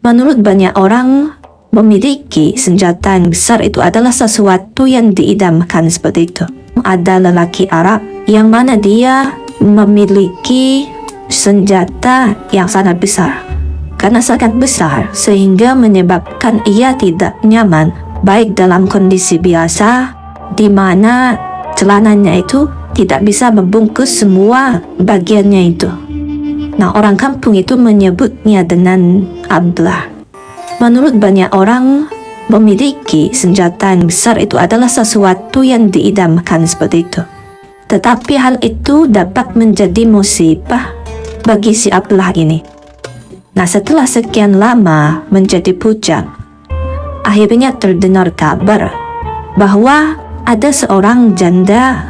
Menurut banyak orang, memiliki senjata yang besar itu adalah sesuatu yang diidamkan seperti itu. Ada lelaki Arab yang mana dia memiliki senjata yang sangat besar. Karena sangat besar sehingga menyebabkan ia tidak nyaman baik dalam kondisi biasa di mana celananya itu tidak bisa membungkus semua bagiannya itu. Nah, orang kampung itu menyebutnya dengan ablah. Menurut banyak orang, memiliki senjata yang besar itu adalah sesuatu yang diidamkan seperti itu. Tetapi hal itu dapat menjadi musibah bagi si ablah ini. Nah, setelah sekian lama menjadi bujang, akhirnya terdengar kabar bahwa ada seorang janda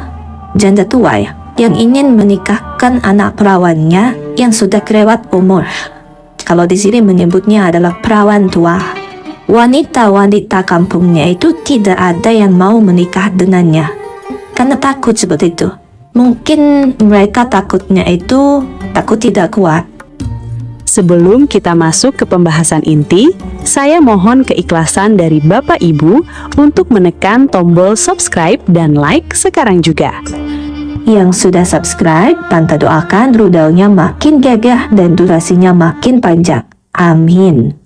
tua yang ingin menikahkan anak perawannya yang sudah kelewat umur. Kalau di sini menyebutnya adalah perawan tua. Wanita-wanita kampungnya itu tidak ada yang mau menikah dengannya karena takut seperti itu. Mungkin mereka takutnya itu takut tidak kuat. Sebelum kita masuk ke pembahasan inti, saya mohon keikhlasan dari Bapak Ibu untuk menekan tombol subscribe dan like sekarang juga. Yang sudah subscribe, Tante doakan rudalnya makin gagah dan durasinya makin panjang. Amin.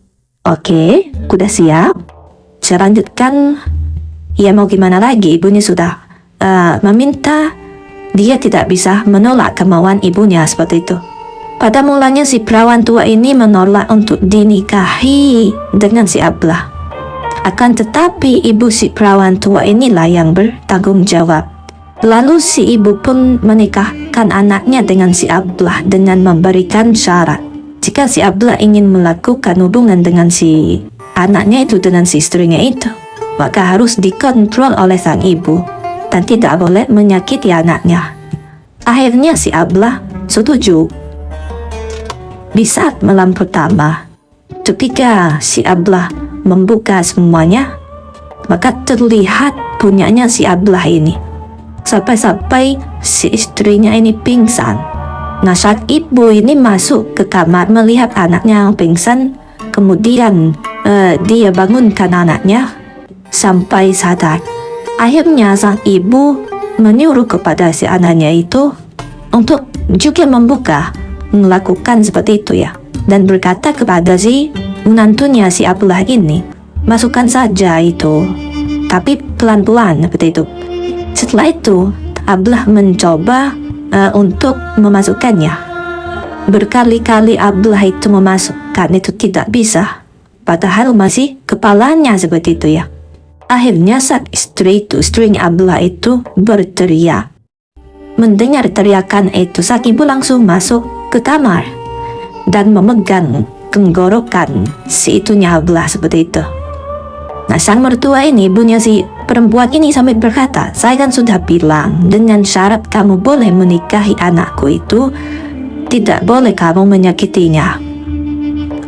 Oke, udah siap? Saya lanjutkan. Ya mau gimana lagi, ibunya sudah meminta. Dia tidak bisa menolak kemauan ibunya seperti itu. Pada mulanya si perawan tua ini menolak untuk dinikahi dengan si ablah. Akan tetapi ibu si perawan tua inilah yang bertanggung jawab. Lalu si ibu pun menikahkan anaknya dengan si ablah dengan memberikan syarat. Jika si ablah ingin melakukan hubungan dengan si anaknya itu dengan si istrinya itu, maka harus dikontrol oleh sang ibu dan tidak boleh menyakiti anaknya. Akhirnya si ablah setuju. Di saat malam pertama, ketika si ablah membuka semuanya, maka terlihat punyanya si ablah ini. Sampai-sampai si istrinya ini pingsan. Nah, saat ibu ini masuk ke kamar melihat anaknya yang pingsan, kemudian dia bangunkan anaknya sampai sadar. Akhirnya sang ibu menyuruh kepada si anaknya itu untuk juga melakukan seperti itu ya, dan berkata kepada si menantunya si ablah ini, masukkan saja itu, tapi pelan-pelan seperti itu. Setelah itu ablah mencoba untuk memasukkannya. Berkali-kali ablah itu memasukkan, itu tidak bisa, padahal masih kepalanya seperti itu ya. Akhirnya saat istrinya ablah itu berteriak. Mendengar teriakan itu, sang ibu langsung masuk ke kamar dan memegang tenggorokan si itunya ablah seperti itu. Nah, sang mertua ini, ibunya si perempuan ini sampai berkata, saya kan sudah bilang dengan syarat kamu boleh menikahi anakku itu, tidak boleh kamu menyakitinya.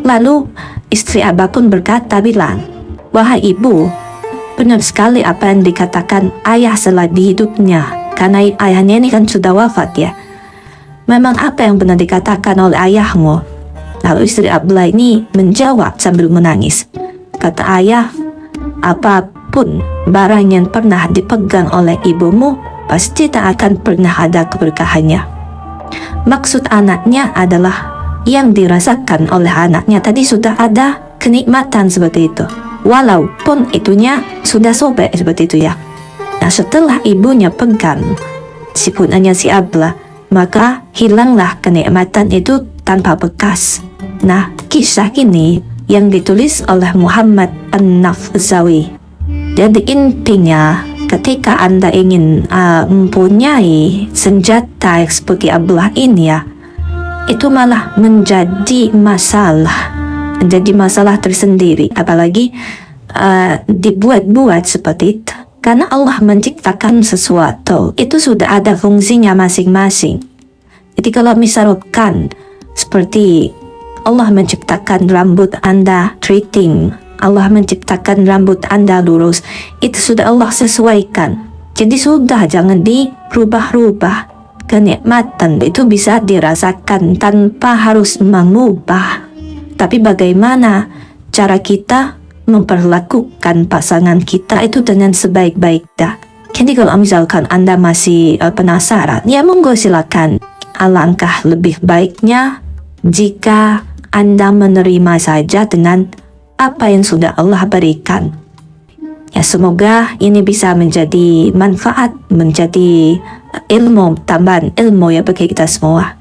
Lalu istri abah pun bilang, wahai ibu, benar sekali apa yang dikatakan ayah selagi hidupnya, karena ayahnya ini kan sudah wafat ya. Memang apa yang pernah dikatakan oleh ayahmu? Lalu istri ablah ini menjawab sambil menangis. Kata ayah, apapun barang yang pernah dipegang oleh ibumu pasti tak akan pernah ada keberkahannya. Maksud anaknya adalah yang dirasakan oleh anaknya tadi sudah ada kenikmatan seperti itu, walaupun itunya sudah sobek seperti itu ya. Nah, setelah ibunya pegang si punanya si ablah, maka hilanglah kenikmatan itu tanpa bekas. Nah, kisah ini yang ditulis oleh Muhammad An-Nafzawi. Jadi intinya, ketika Anda ingin mempunyai senjata seperti ablah ini ya, itu malah menjadi masalah tersendiri, apalagi dibuat-buat seperti itu. Karena Allah menciptakan sesuatu, itu sudah ada fungsinya masing-masing. Jadi kalau misalkan seperti Allah menciptakan rambut Anda keriting, Allah menciptakan rambut Anda lurus, itu sudah Allah sesuaikan. Jadi sudah, jangan dirubah-rubah. Kenikmatan itu bisa dirasakan tanpa harus mengubah. Tapi bagaimana cara kita memperlakukan pasangan kita itu dengan sebaik-baiknya. Jadi kalau misalkan Anda masih penasaran, ya monggo silakan. Alangkah lebih baiknya jika Anda menerima saja dengan apa yang sudah Allah berikan. Ya, semoga ini bisa menjadi manfaat, menjadi ilmu, tambahan ilmu ya bagi kita semua.